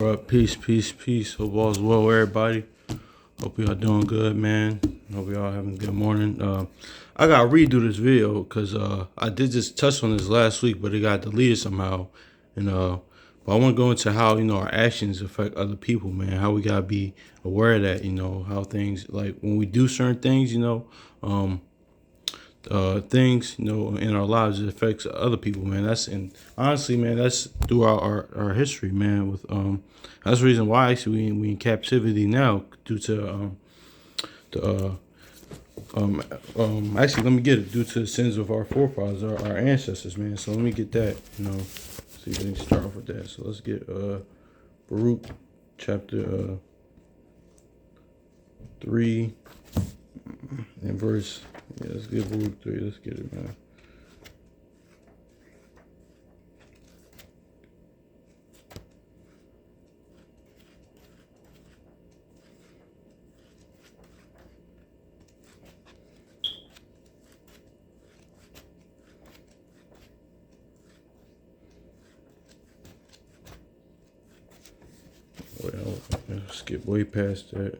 All right, peace, peace, peace. Hope all's well, everybody. Hope y'all doing good, man. Hope y'all having a good morning. I gotta redo this video because I did just touch on this last week, but it got deleted somehow. And but I want to go into how our actions affect other people, man. How we gotta be aware of that, how things like when we do certain things, um, things in our lives, it affects other people, man. That's and honestly, man, that's throughout our history, man. With that's the reason why actually we in captivity now due to the actually let me get it due to the sins of our forefathers, our ancestors, man. So let me get that, see if we can start off with that. So let's get Baruch chapter 3 and verse. Yeah, let's get Baruch 3. Let's get it, man. Well, let's skip way past that.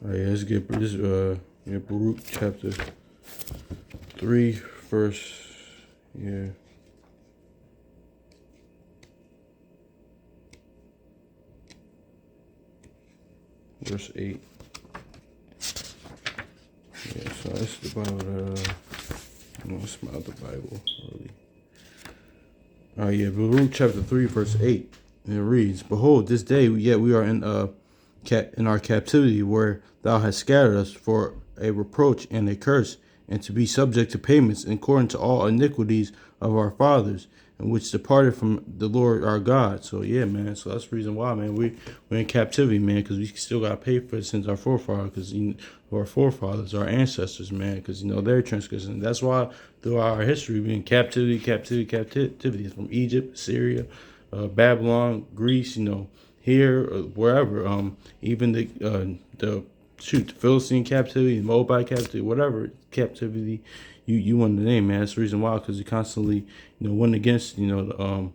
All right, let's get this Baruch chapter 3, verse verse 8. Yeah, so that's the Bible that it's my other Bible really. All right, yeah, Baruch chapter 3, verse 8. And it reads, "Behold, this day yet we are in our captivity, where thou hast scattered us for a reproach and a curse, and to be subject to payments according to all iniquities of our fathers, and which departed from the Lord our God." So yeah, man. So that's the reason why, man, we're in captivity, man, because we still got to pay for it since our forefathers, because our forefathers, our ancestors, man, because their transgression. That's why throughout our history we're in captivity from Egypt, Syria, Babylon, Greece, here or wherever. Even the Philistine captivity, Moabite captivity, whatever captivity you want to name, man. That's the reason why, because you constantly went against the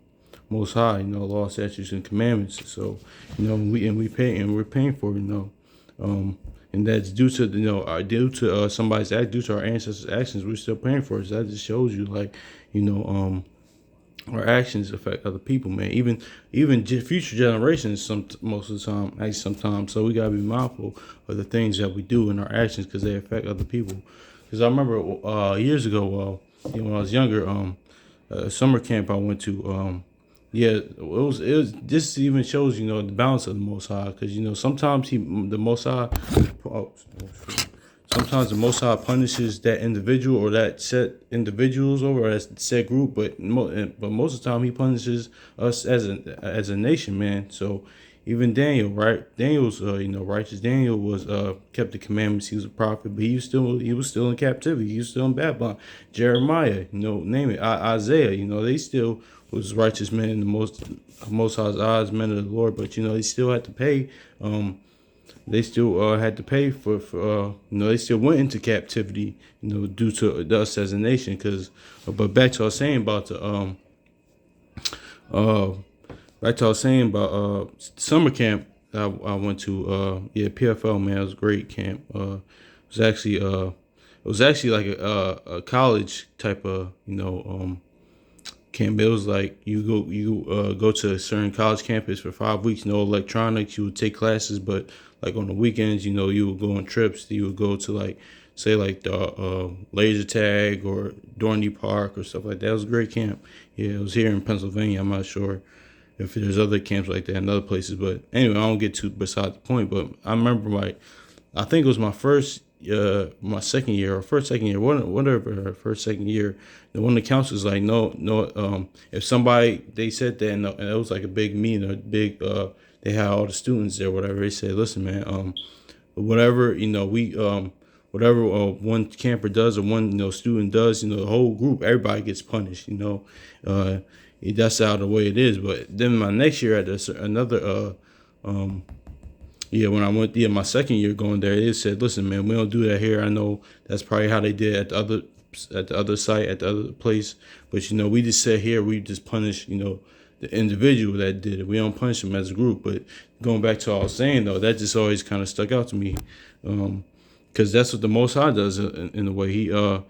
Most High, law, statutes, and commandments. So we're paying for it, and that's due to somebody's act, due to our ancestors' actions. We're still paying for it. So that just shows you, like, our actions affect other people, man. Even future generations, most of the time, actually sometimes. So we gotta be mindful of the things that we do in our actions, because they affect other people. Because I remember years ago, when I was younger, summer camp I went to. Yeah, it was. This even shows the balance of the Most High, because sometimes the Most High. Oh, sometimes the Most High punishes that individual or that set individuals over that set group, but most of the time He punishes us as a nation, man. So even Daniel, right? Daniel's righteous. Daniel was kept the commandments. He was a prophet, but he was still in captivity. He was still in Babylon. Jeremiah, name it. Isaiah, they still was righteous men in the most High's eyes, men of the Lord, but they still had to pay. They still had to pay for they still went into captivity, due to us as a nation. But back to what I was saying about summer camp I went to. PFL, man, it was a great camp. It was actually like a college type of camp. It was like you go to a certain college campus for 5 weeks, no electronics. You would take classes, but like on the weekends, you would go on trips. You would go to, like, say, like the laser tag or Dorney Park or stuff like that. It was a great camp. Yeah, it was here in Pennsylvania. I'm not sure if there's other camps like that in other places, but anyway, I don't get too beside the point. But I remember, like, I think it was my second year or second year, whatever, second year. And one of the counselors like, no, if somebody, they said that, and it was like a big meeting, they had all the students there, whatever. They said, listen, man, whatever, whatever one camper does or one student does, the whole group, everybody gets punished. That's how the way it is. But then my next year at another when I went my second year going there, it said, listen, man, we don't do that here. I know that's probably how they did at the other site, at the other place, but we just said here we just punish the individual that did it. We don't punish them as a group. But going back to what I was saying though, that just always kind of stuck out to me, because that's what the Most High does in a way.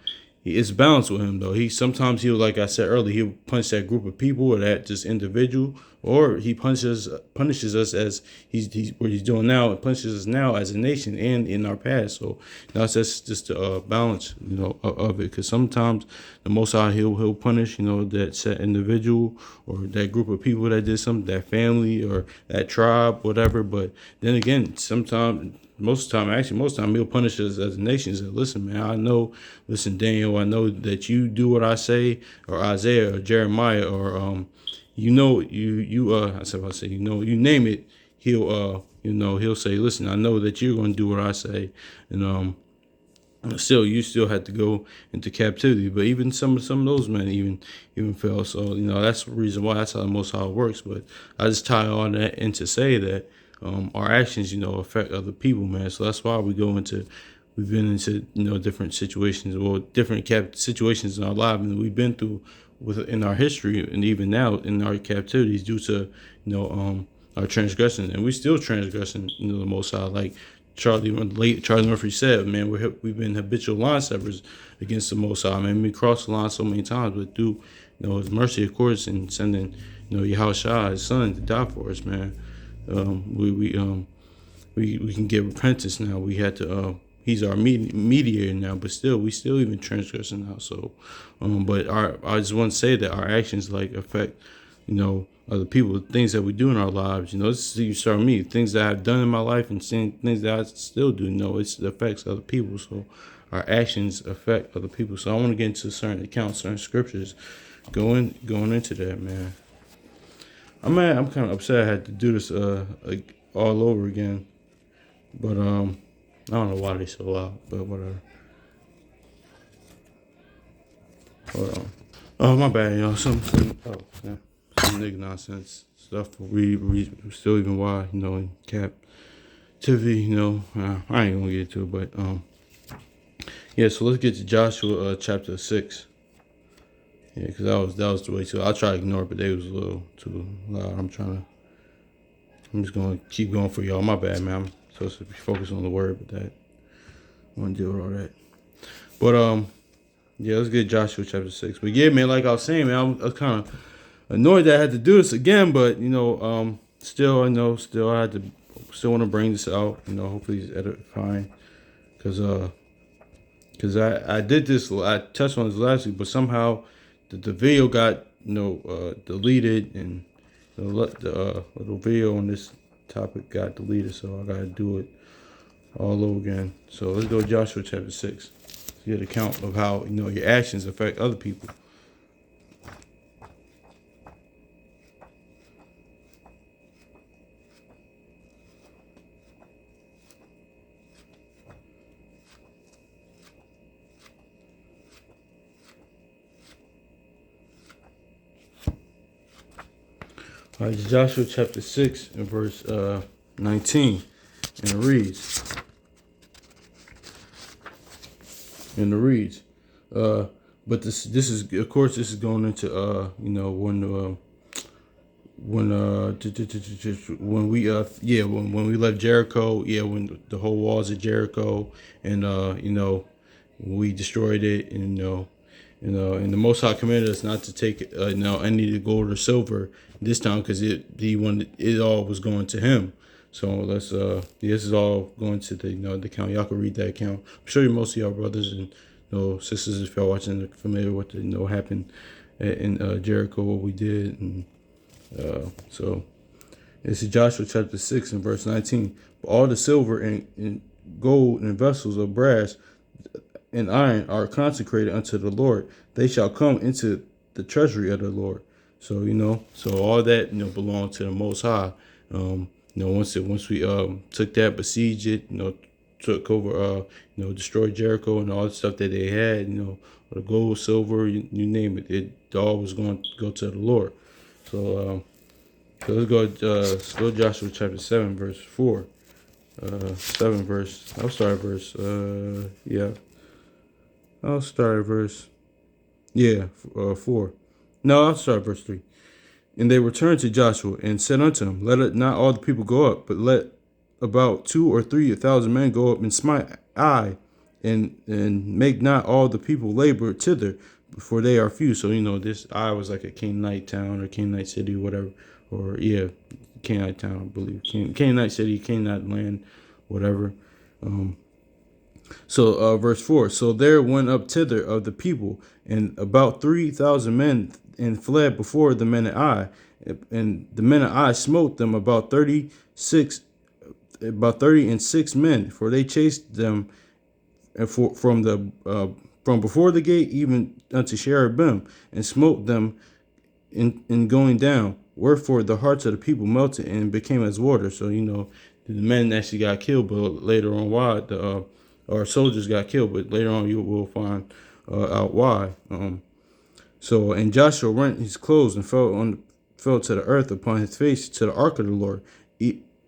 It's balanced with him though. He'll, like I said earlier, he'll punish that group of people or that just individual, or he punishes us as he's what he's doing now. It punishes us now as a nation and in our past. So that's just the balance, of it. Because sometimes the Most High he'll punish, that set individual or that group of people that did something, that family or that tribe, whatever. But then again, most of the time, he'll punish us as a nation. He said, listen, man, listen, Daniel, I know that you do what I say, or Isaiah, or Jeremiah, or, you name it, he'll say, listen, I know that you're going to do what I say. And, still, you still had to go into captivity. But even some of those men even fell. So, that's the reason why. That's how the Most High works. But I just tie all that in to say that, our actions, affect other people, man. So that's why we've been into, different situations, or different situations in our life, and we've been through in our history, and even now in our captivities due to, our transgression, and we still transgressing, the Most High. Like Charlie Murphy said, man, we've been habitual line steppers against the Most High, man. We crossed the line so many times, but through, His mercy, of course, and sending, Yahushua, His Son, to die for us, man. We can get repentance now. We had to. He's our mediator now, but we still even transgressing now. So, but I just want to say that our actions affect, other people, things that we do in our lives. This is, you start with me, things that I've done in my life and things that I still do. It affects other people. So, our actions affect other people. So, I want to get into certain accounts, certain scriptures, going into that, man. I'm kind of upset I had to do this all over again, but I don't know why they so loud, but whatever. Hold on. Oh, my bad, some nigga nonsense stuff. We still even why, in captivity, I ain't gonna get into it, but yeah. So let's get to Joshua chapter 6. Yeah, because that was the way too. I try to ignore it, but they was a little too loud. I'm just gonna keep going for y'all. My bad, man. I'm supposed to be focused on the word, but I want to deal with all that. But yeah, let's get Joshua chapter 6. But yeah, man, like I was saying, man, I was kind of annoyed that I had to do this again, but still want to bring this out. Hopefully it's edifying, because I did this. I touched on this last week, but somehow the video got deleted, and the little video on this topic got deleted, so I gotta do it all over again. So let's go to Joshua chapter 6. Get an account of how your actions affect other people. All right, Joshua chapter 6 and verse 19, and it reads. But this is, of course, this is going into when we left Jericho, when the whole walls of Jericho, and we destroyed it, and and the Most High commanded us not to take any of the gold or silver this time, because it all was going to Him. So let's this is all going to the account. Y'all can read that account. I'm sure most of y'all brothers and sisters, if y'all watching, are familiar with what happened in Jericho, what we did, and so this is Joshua chapter 6 and verse 19. But all the silver and gold and vessels of brass and iron are consecrated unto the Lord. They shall come into the treasury of the Lord. So so all that belong to the Most High. Once we took that, besieged it, took over, destroyed Jericho and all the stuff that they had, the gold, silver, you name it, it all was going to go to the Lord. So let's go Joshua chapter 7 verse 4. I'll start at verse 4. No, I'll start at verse 3. And they returned to Joshua and said unto him, Let it not all the people go up, but let about 2,000 or 3,000 men go up and smite Ai, and make not all the people labor thither, for they are few. So this Ai was like a Canaanite town or Canaanite city, or whatever, or yeah, Canaanite town, I believe, Canaanite city, Canaanite land, whatever. So verse 4, so there went up thither of the people, and about 3,000 men, and fled before the men of Ai, and the men of Ai smote them about 36 men, for they chased them from before the gate even unto Sherebim, and smote them in going down. Wherefore the hearts of the people melted and became as water. So the men actually got killed, but later on why our soldiers got killed, but later on you will find out why. So and Joshua rent his clothes and fell to the earth upon his face to the ark of the Lord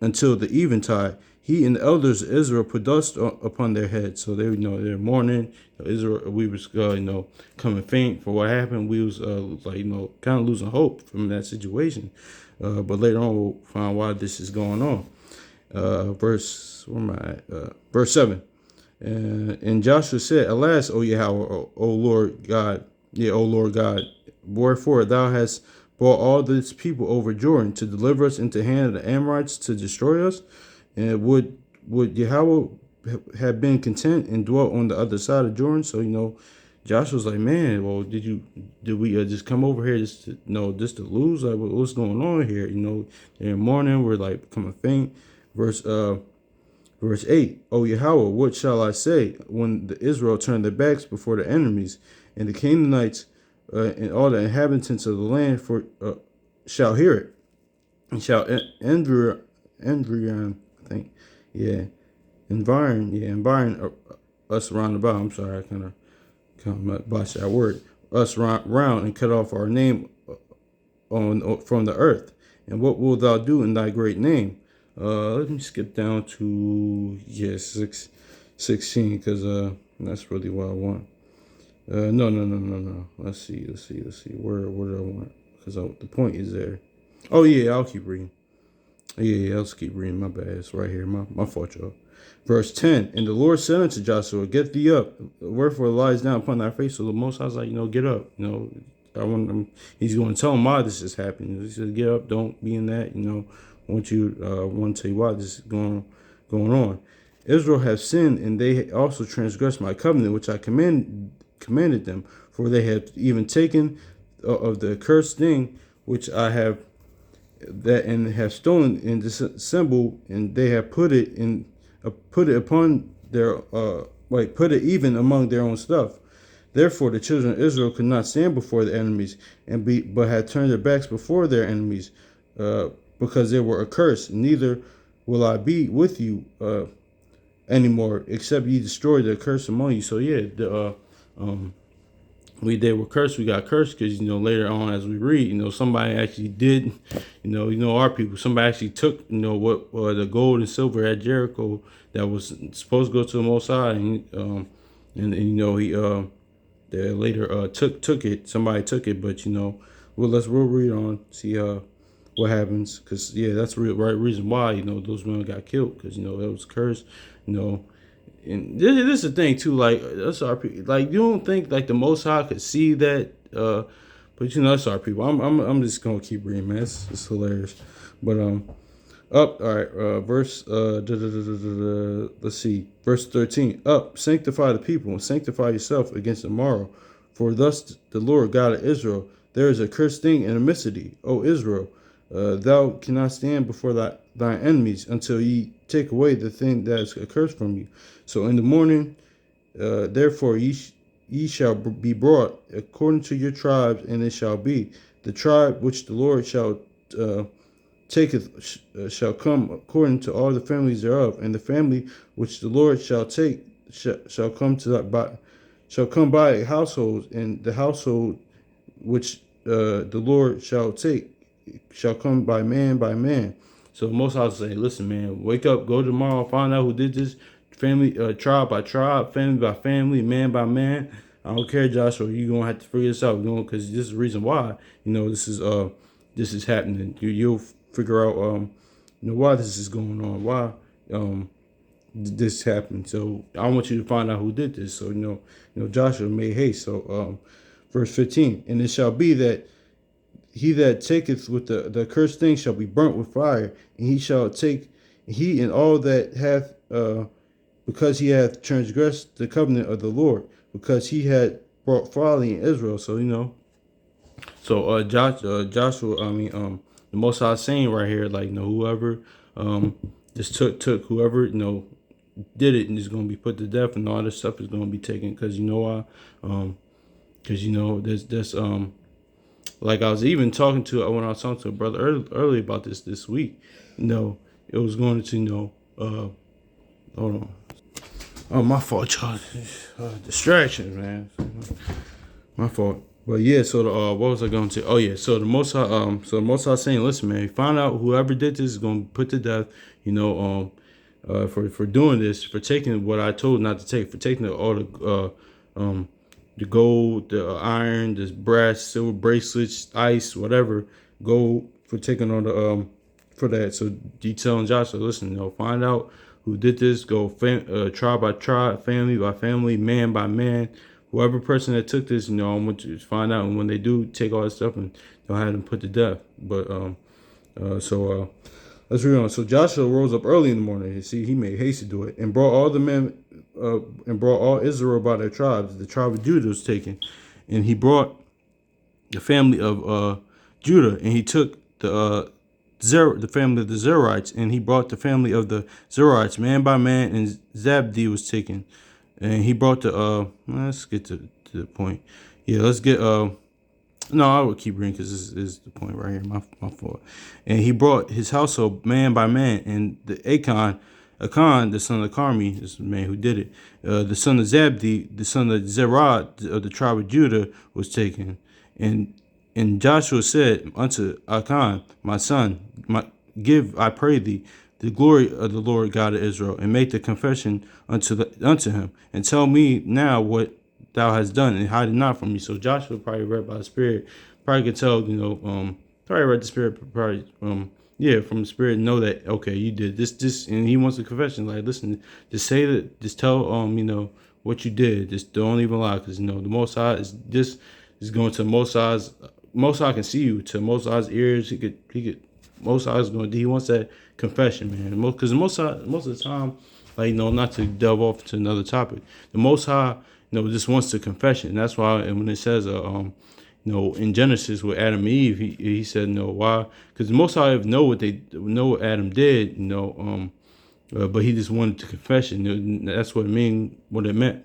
until the eventide. He and the elders of Israel put dust upon their heads. So they they're mourning. Israel, we was coming faint for what happened. We was kind of losing hope from that situation. But later on we'll find why this is going on. Verse 7. And Joshua said, Alas, O Yahweh, O Lord God, O Lord God, wherefore thou hast brought all this people over Jordan to deliver us into the hand of the Amorites to destroy us? And would Yahweh have been content and dwelt on the other side of Jordan? So Joshua's like, man, well, did we just come over here just to lose? Like, what's going on here? In the morning we're like becoming faint. Verse 8, O Yahweh, what shall I say when the Israel turn their backs before the enemies, and the Canaanites and all the inhabitants of the land shall hear it, and shall environ us round about. I'm sorry, I kind of botched that word. Us round and cut off our name from the earth. And what wilt thou do in thy great name? Let me skip down to 16, because that's really what I want. No. Let's see. Where did I want? Because the point is there. Oh yeah, I'll keep reading. Yeah, I'll keep reading. My bad. It's right here. My fault, y'all. Verse 10. And the Lord said unto Joshua, Get thee up, wherefore lies down upon thy face. So the Most High was like, get up. He's going to tell him why this is happening. He said, get up. Don't be in that. I want to tell you why this is going on. Israel have sinned, and they also transgressed my covenant, which I commanded them. For they have even taken of the accursed thing which I have and have stolen and dissembled, and they have put it upon their put it even among their own stuff. Therefore the children of Israel could not stand before the enemies, but had turned their backs before their enemies, because they were accursed. Neither will I be with you anymore, except ye destroy the curse among you. So yeah, they were cursed. We got cursed because later on as we read, somebody actually did, our people. Somebody actually took what the gold and silver at Jericho that was supposed to go to the Most High, and he they later took it. Somebody took it, but we'll read on, see what happens, because that's the right reason why those men got killed, because it was cursed, and this is the thing too, like that's our people. Like you don't think like the Most High could see that, but that's our people. I'm just gonna keep reading, man. It's hilarious, but up, all right. Verse let's see, verse 13. Up, sanctify the people, and sanctify yourself against tomorrow, for thus the Lord God of Israel, there is a cursed thing in the midst of thee, O Israel. Thou cannot stand before thine enemies until ye take away the thing that is accursed from you. So in the morning, therefore ye shall be brought according to your tribes, and it shall be the tribe which the Lord shall taketh shall come according to all the families thereof, and the family which the Lord shall take shall come by households, and the household which the Lord shall take shall come by man. So Most High say, listen, man, wake up, go tomorrow, find out who did this, family, tribe by tribe, family by family, man by man. I don't care, Joshua, you're gonna have to figure this out, because this is the reason why, this is this is happening. You'll figure out why this is going on, why this happened. So I want you to find out who did this. So Joshua made haste. So verse 15, and it shall be that he that taketh with the accursed thing shall be burnt with fire, and he shall take he and all that hath because he hath transgressed the covenant of the Lord, because he had brought folly in Israel. So Joshua, the Most High saying right here, like, whoever just took whoever did it and is going to be put to death, and all this stuff is going to be taken, because you know why? Because there's like I was even talking to when I was talking to a brother earlier about this week. It was going to hold on. Oh, my fault, y'all. Distractions, man. My fault. But yeah, so what was I going to say? Oh yeah, so the Most High saying, listen, man, find out whoever did this is going to be put to death. For doing this, for taking what I told not to take, for taking all the gold, the iron, the brass, silver bracelets, ice, whatever, gold, for taking on the for that. So you telling Joshua, listen, find out who did this. Go tribe by tribe, family by family, man by man. Whoever person that took this, I want you to find out. And when they do take all this stuff, and they'll have them put to death. But let's read on. So Joshua rose up early in the morning. You see, he made haste to do it, and brought all the men, and brought all Israel by their tribes. The tribe of Judah was taken, and he brought the family of Judah, and he took the family of the Zerites, and he brought the family of the Zerites man by man, and Zabdi was taken, and he brought the let's get to the point. Yeah, let's get no, I would keep reading because this is the point right here. My fault. And he brought his household man by man, and the Achan, the son of Carmi, this is the man who did it, the son of Zabdi, the son of Zerah of the tribe of Judah, was taken. And Joshua said unto Achan, my son, give, I pray thee, the glory of the Lord God of Israel, and make the confession unto him, and tell me now what thou hast done, and hide it not from me. So Joshua probably read by the Spirit, probably could tell, probably read the Spirit, probably from the Spirit, know that, okay, you did this, and he wants a confession. Like, listen, just say that, just tell, what you did. Just don't even lie, because, the Most High is going to Most High can see you, to Most High's ears. He could, Most High is going to, he wants that confession, man. Because most of the time, like, not to delve off to another topic, the Most High, just wants the confession. And that's why, and when it says, in Genesis with Adam and Eve, he said, why? Because the Most High know what Adam did, but he just wanted the confession. That's what it meant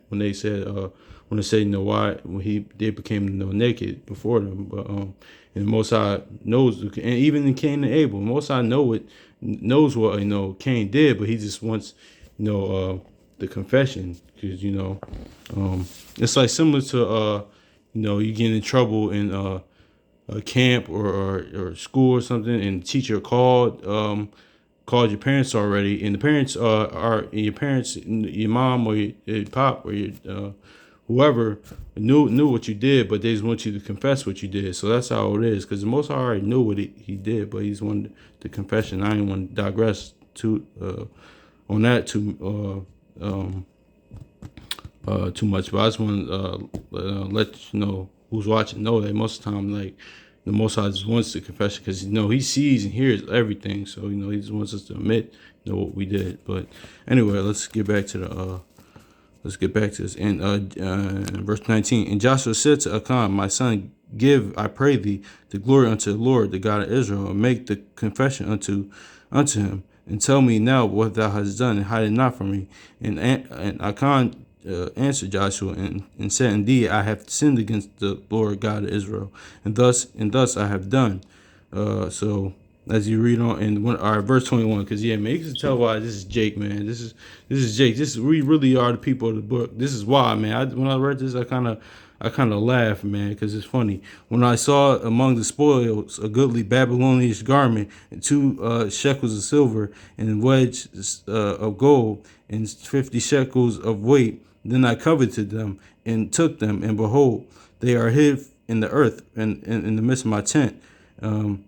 when they said, why when they became naked before them. But and the Most High knows, and even in Cain and Abel, the Most High knows what Cain did, but he just wants the confession, because it's like similar to you get in trouble in a camp or school or something, and the teacher called your parents already, and the parents are your parents, your mom or your pop or your whoever knew what you did, but they just want you to confess what you did. So that's how it is, because the Most High already knew what he did, but he just wanted the confession. I didn't want to digress on that too much, but I just want to let you know who's watching know that most of the time, like, the Most High just wants the confession, because he sees and hears everything. So he just wants us to admit what we did. But anyway, let's get back to this. And verse 19. And Joshua said to Achan, my son, give, I pray thee, the glory unto the Lord, the God of Israel, and make the confession unto him, and tell me now what thou hast done, and hide it not from me. And Achan answered Joshua and said, indeed, I have sinned against the Lord God of Israel, and thus I have done. So as you read on in verse 21, because man, you can tell why this is Jake, man. This is Jake. We really are the people of the book. This is why, man. When I read this, I kind of laughed, man, because it's funny. When I saw among the spoils a goodly Babylonish garment, and 2 shekels of silver, and wedge of gold, and 50 shekels of weight, then I coveted them and took them, and behold, they are hid in the earth and in the midst of my tent. um,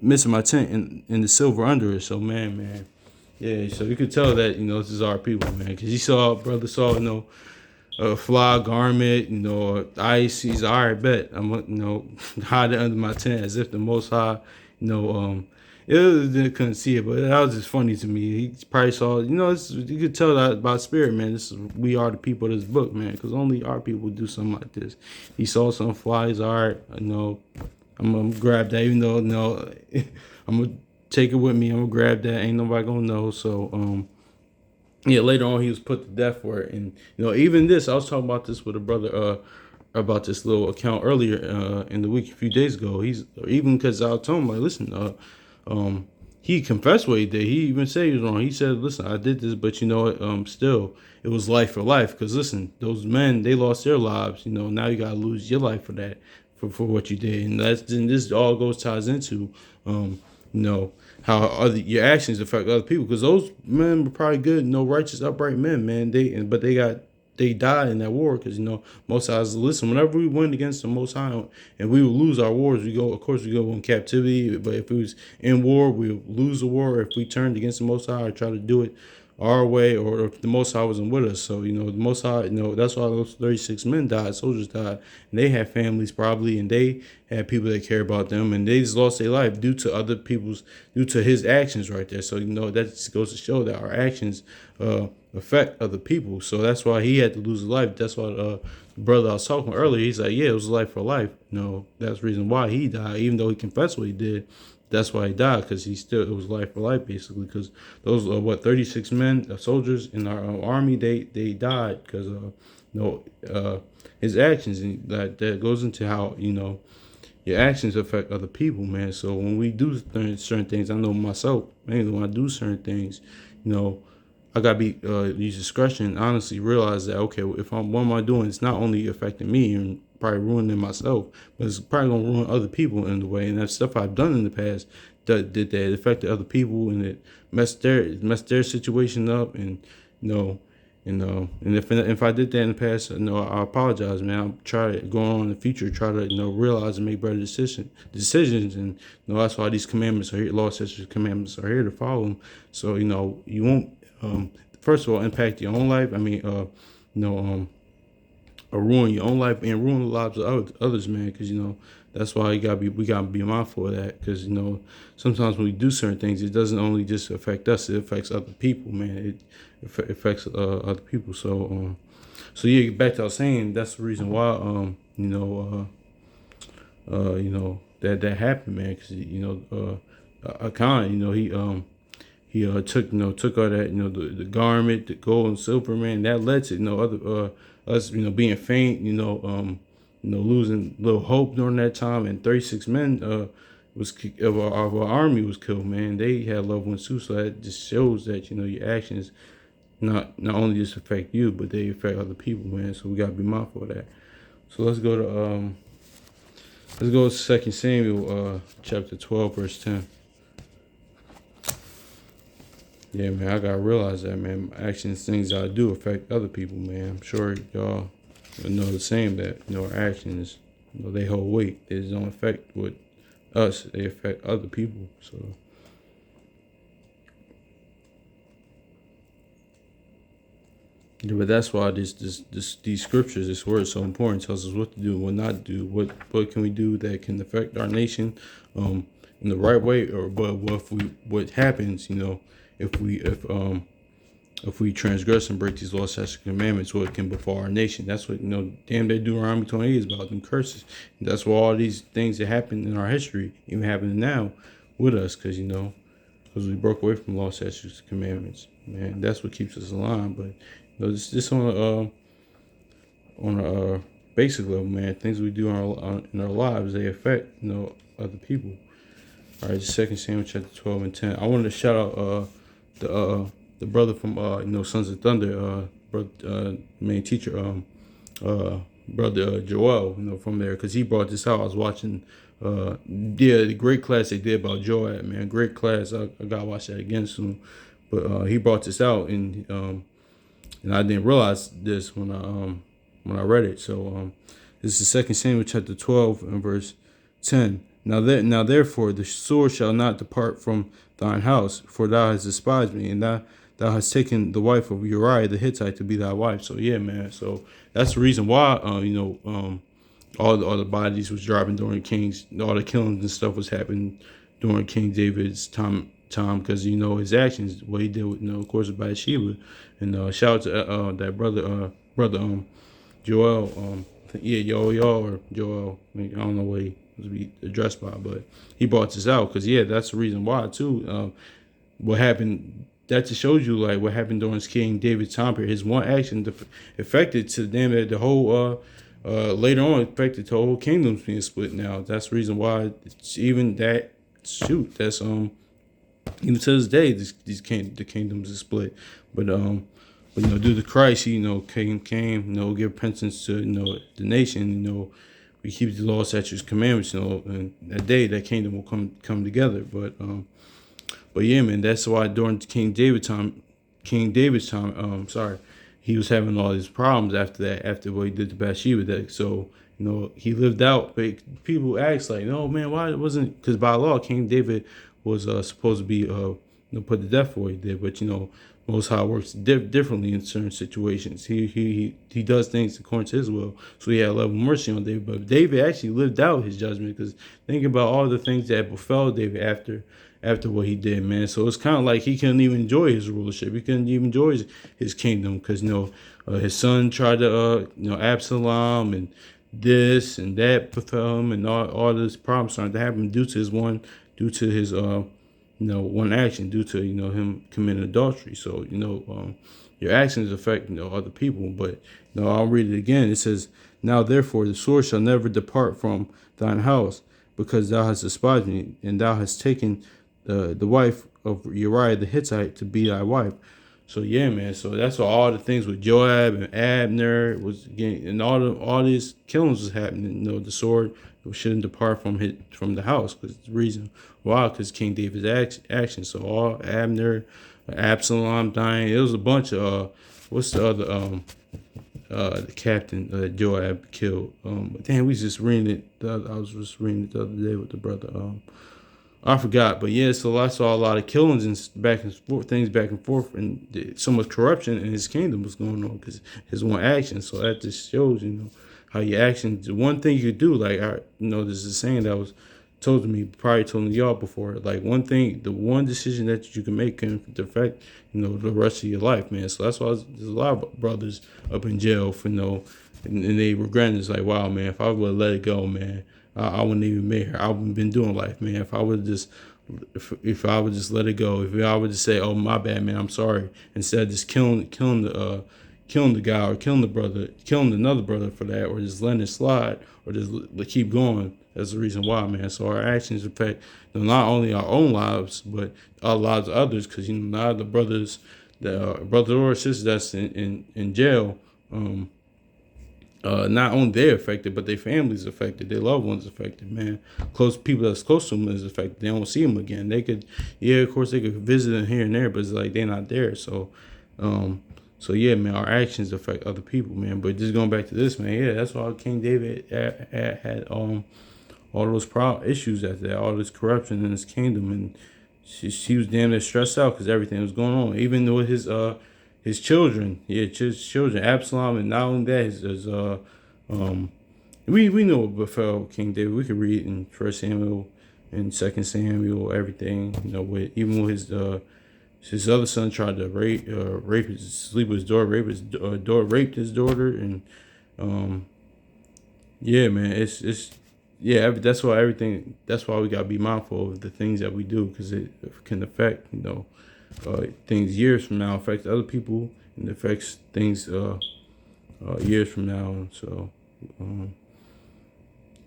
missing my tent and the silver under it. So man, yeah. So you could tell that this is our people, man, because he saw brother saw a fly garment, ice. He's all right, bet I'm hide it under my tent as if the Most High, you know, they couldn't see it, but that was just funny to me. He probably saw, you could tell that about spirit, man. We are the people of this book, man, because only our people do something like this. He saw some flies, all right, I'm gonna grab that, even though I'm gonna take it with me. I'm gonna grab that. Ain't nobody gonna know. So yeah, later on he was put to death for it, and even this, I was talking about this with a brother about this little account earlier in the week a few days ago. He's even because I told him like, listen, he confessed what he did. He even said he was wrong. He said, listen, I did this, but still it was life for life. Because listen, those men, they lost their lives. Now you gotta lose your life for that, for what you did, and this all ties into how your actions affect other people, because those men were probably good, righteous, upright men, man. They died in that war because Most High, listen, whenever we went against the Most High and we would lose our wars, we go in captivity. But if it was in war, we would lose the war. If we turned against the Most High or try to do it our way, or if the Most High wasn't with us. So the Most High, that's why those 36 men died, soldiers died, and they had families probably, and they had people that care about them, and they just lost their life due to his actions right there. So that just goes to show that our actions affect other people. So that's why he had to lose his life. That's why the brother I was talking earlier, he's like, yeah, it was life for life. That's the reason why he died, even though he confessed what he did. That's why he died, because it was life for life, basically. Because those 36 men, soldiers in our army, they died because his actions, and that goes into how your actions affect other people, man. So when we do certain things, I know myself, mainly when I do certain things, I gotta use discretion and honestly realize that, okay, what am I doing? It's not only affecting me and probably ruining myself, but it's probably gonna ruin other people in the way. And that's stuff I've done in the past that affected other people, and it messed their situation up. And and if I did that in the past, I apologize, man. I'll try to go on in the future, try to realize and make better decisions. And that's why these commandments are here. Law, statutes, commandments are here to follow them. So you won't first of all impact your own life. Or ruin your own life and ruin the lives of others, man. Because that's why we gotta be mindful of that. Because sometimes when we do certain things, it doesn't only just affect us; it affects other people, man. It affects other people. So yeah, back to what I was saying. That's the reason why that happened, man. Because Akan, he took all that, the garment, the gold and silver, man. That led to other us being faint, losing a little hope during that time. And 36 men of our army was killed, man. They had loved ones too. So that just shows that your actions not only just affect you, but they affect other people, man. So we gotta be mindful of that. So let's go to 2 Samuel chapter 12 verse 10. Yeah, man, I gotta realize that, man. Actions, things I do affect other people, man. I'm sure y'all know the same, that our actions, they hold weight. They just don't affect with us; they affect other people. So, yeah, but that's why these scriptures, this word, is so important. It tells us what to do, what not to do, what can we do that can affect our nation, in the right way, or but what happens, if we transgress and break these laws, statutes, commandments, what can befall our nation. That's what damn they Deuteronomy 28 is about, them curses. And that's why all these things that happen in our history even happening now with us, because we broke away from law, statutes, commandments. Man, that's what keeps us alive. But just on a basic level, man, things we do in our lives, they affect other people. All right, Second Samuel chapter 12 and 10. I wanted to shout out the brother from Sons of Thunder, main teacher, brother Joel, from there, because he brought this out. I was watching the great class they did about Joab, man. Great class. I gotta watch that again soon. But he brought this out, and I didn't realize this when I read it. So this is 2 Samuel chapter 12 and verse 10. Now therefore the sword shall not depart from thine house, for thou hast despised me, and thou hast taken the wife of Uriah the Hittite to be thy wife. So yeah, man. So that's the reason why all the bodies was dropping during King's, all the killings and stuff was happening during King David's time, because his actions, what he did with of course with Bathsheba, and shout out to that brother Joel, Joel or Joel. I don't know what he was be addressed by, but he brought this out because that's the reason why too. What happened? That just shows you like what happened during King David's time period. His one action affected to them that the whole later on affected the whole kingdoms being split. Now that's the reason why it's even that that's even to this day the kingdoms are split, but due to Christ, came, give repentance to the nation. We keep the law, statutes, commandments. And that day that kingdom will come together. But yeah, man, that's why during King David's time, he was having all these problems after that, after what he did to Bathsheba. So he lived out. But people ask like, no, man, why it wasn't? Because by law, King David was supposed to be put to death for what he did. But Most High works differently in certain situations. He does things according to his will. So he had love and mercy on David. But David actually lived out his judgment, because think about all the things that befell David after what he did, man. So it's kind of like he couldn't even enjoy his rulership. He couldn't even enjoy his kingdom, because his son tried to Absalom, and this and that befell him, and all this problems started to happen due to his one action, due to him committing adultery. So your actions affect other people. But I'll read it again. It says, now therefore the sword shall never depart from thine house, because thou hast despised me, and thou hast taken the wife of Uriah the Hittite to be thy wife. So yeah, man. So that's all the things with Joab and Abner was getting, and all these killings was happening. The sword shouldn't depart from the house, because the reason why, because King David's action. So all Abner, Absalom dying. It was a bunch of what's the other the captain Joab killed. Damn, we just reading it. I was just reading it the other day with the brother. I forgot, but yeah, so I saw a lot of killings and back and forth, and so much corruption in his kingdom was going on because his one action. So that just shows, how your actions. The one thing you do, like there's a saying that was told to me, probably told y'all before. Like the one decision that you can make can affect, the rest of your life, man. So that's why there's a lot of brothers up in jail for and they regret it. It's like, wow, man, if I would have let it go, man, I wouldn't even make her. I wouldn't been doing life, man. If I would just, if I would just let it go, if I would just say, "Oh, my bad, man, I'm sorry," instead of just killing the guy, or killing the brother, killing another brother for that, or just letting it slide, or just keep going. That's the reason why, man. So our actions affect not only our own lives, but our lives of others. Because now the brothers, the brother or sister that's in jail. Not only they're affected, but their families affected, their loved ones affected, man. Close people that's close to them is affected. They don't see them again. They could, of course, they could visit them here and there, but it's like they're not there. So yeah, man, our actions affect other people, man. But just going back to this, man, yeah, that's why King David had all those issues after that, all this corruption in his kingdom, and she was damn near stressed out because everything was going on, even with his children, children, Absalom, and not only that, we know what befell King David. We could read in 1 Samuel and 2 Samuel, everything, even with his other son tried to sleep with his daughter, raped his daughter, and yeah, man, that's why we gotta be mindful of the things that we do, because it can affect, things years from now, affects other people, and affects things years from now. So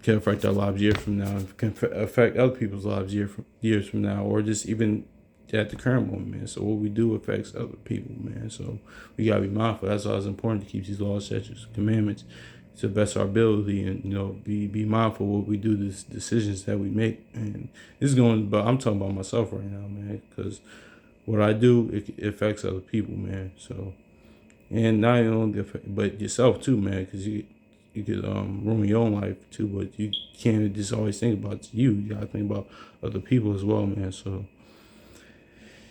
can affect our lives years from now, can affect other people's lives years from now, or just even at the current moment, man. So what we do affects other people, man. So we gotta be mindful. That's why it's important to keep these laws, statutes, commandments to the best of our ability, and be mindful what we do, the decisions that we make. And this is but I'm talking about myself right now, man, because what I do, it affects other people, man. So, and not only but yourself too, man, because you ruin your own life too. But you can't just always think about you. You gotta think about other people as well, man. So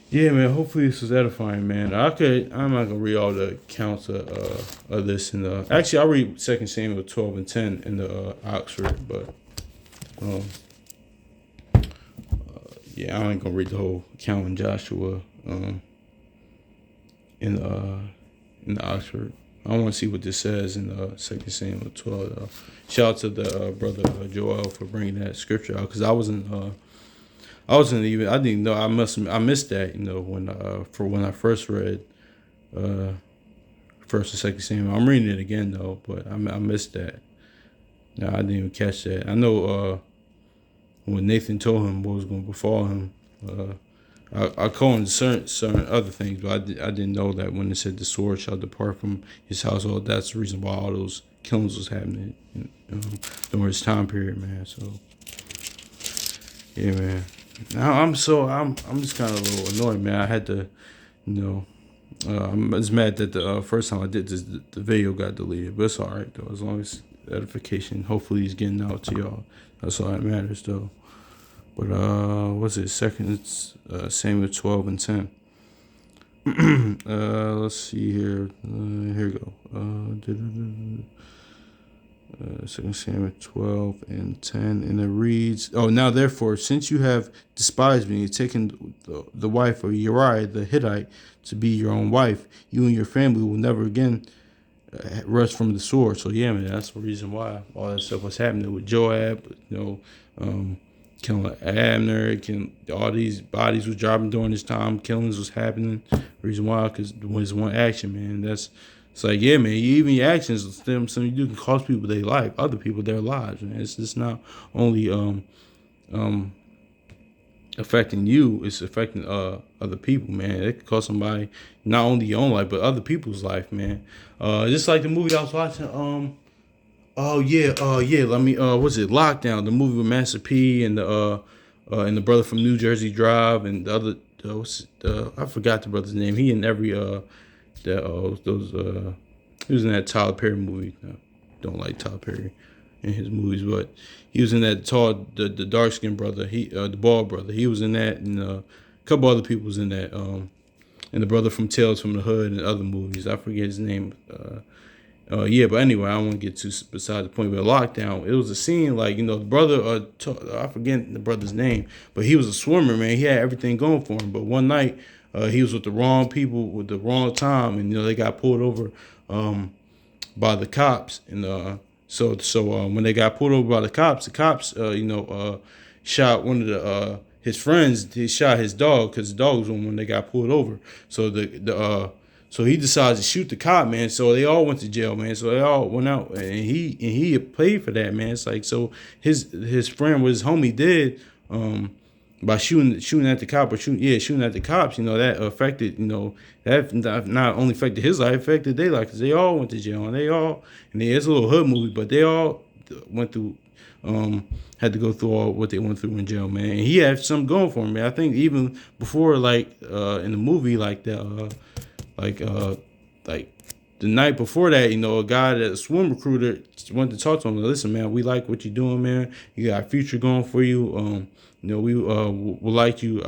yeah, man. Hopefully this was edifying, man. I'm not gonna read all the accounts of this. And actually, I'll read 2 Samuel 12 and 10 in the Oxford, but um, yeah, I ain't gonna read the whole account in Joshua in the Oxford. I want to see what this says in 2 Samuel 12. Shout out to the brother Joel for bringing that scripture out, because I didn't even know. I missed that, when I first read First and Second Samuel. I'm reading it again though, but I missed that. No, I didn't even catch that. I know when Nathan told him what was going to befall him, I call him certain other things, but I didn't know that when it said the sword shall depart from his household, that's the reason why all those killings was happening during his time period, man. So yeah, man. Now I'm just kind of a little annoyed, man. I had to, I'm just mad that the first time I did this, the video got deleted, but it's all right though, as long as edification, hopefully, he's getting out to y'all. That's all that matters though. But what's it? Samuel 12 and 10. Let's see here. Here we go. 2 Samuel 12 and 10, and it reads, "Oh, now therefore, since you have despised me and taken the wife of Uriah the Hittite to be your own wife, you and your family will never again rest from the sword." So yeah, man, that's the reason why all that stuff was happening with Joab. Killing Abner, all these bodies was dropping during this time. Killings was happening. Reason why, because it was one action, man. It's like, yeah, man. Even your actions, something you do can cost people their life, other people their lives, man. It's just not only affecting you, it's affecting other people, man. It could cost somebody not only your own life but other people's life, man. Just like the movie I was watching. Let me. What's it? Lockdown, the movie with Master P and the brother from New Jersey Drive and the other. I forgot the brother's name. He in every he was in that Tyler Perry movie. Don't like Tyler Perry in his movies, but he was in that the dark skinned brother. The bald brother. He was in that, and a couple other people was in that. And the brother from Tales from the Hood and other movies. I forget his name. But anyway, I don't want to get too beside the point. But Lockdown, it was a scene like, the brother, I forget the brother's name, but he was a swimmer, man. He had everything going for him. But one night, he was with the wrong people with the wrong time, and they got pulled over by the cops. And so when they got pulled over by the cops shot one of his friends. He shot his dog because the dog was when they got pulled over. So So he decides to shoot the cop, man. So they all went to jail, man. So they all went out, and he paid for that, man. It's like, so his friend, what his homie did, by shooting at the cop or shooting at the cops, that affected, that not only affected his life, affected their life, because they all went to jail, and it's a little hood movie, but they all went through, had to go through all what they went through in jail, man. And he had something going for him, man. I think even before, like in the movie, like that. Like the night before that, a guy, that a swim recruiter, went to talk to him. Listen, man, we like what you're doing, man. You got a future going for you. We will like you.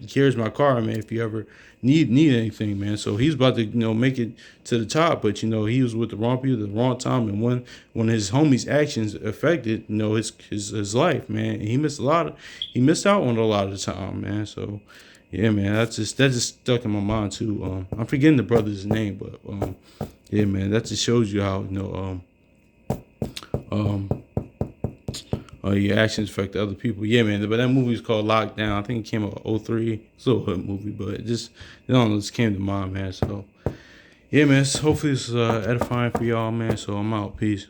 Here's my car, man, if you ever need anything, man. So he's about to, make it to the top, but he was with the wrong people at the wrong time, and when his homies' actions affected, his life, man. And he missed out on a lot of the time, man. So. Yeah, man, that just stuck in my mind too. I'm forgetting the brother's name, but yeah, man, that just shows you how your actions affect other people. Yeah, man, but that movie is called Lockdown. I think it came out in 2003. It's a little hood movie, but it just came to mind, man. So yeah, man, hopefully it's edifying for y'all, man. So I'm out. Peace.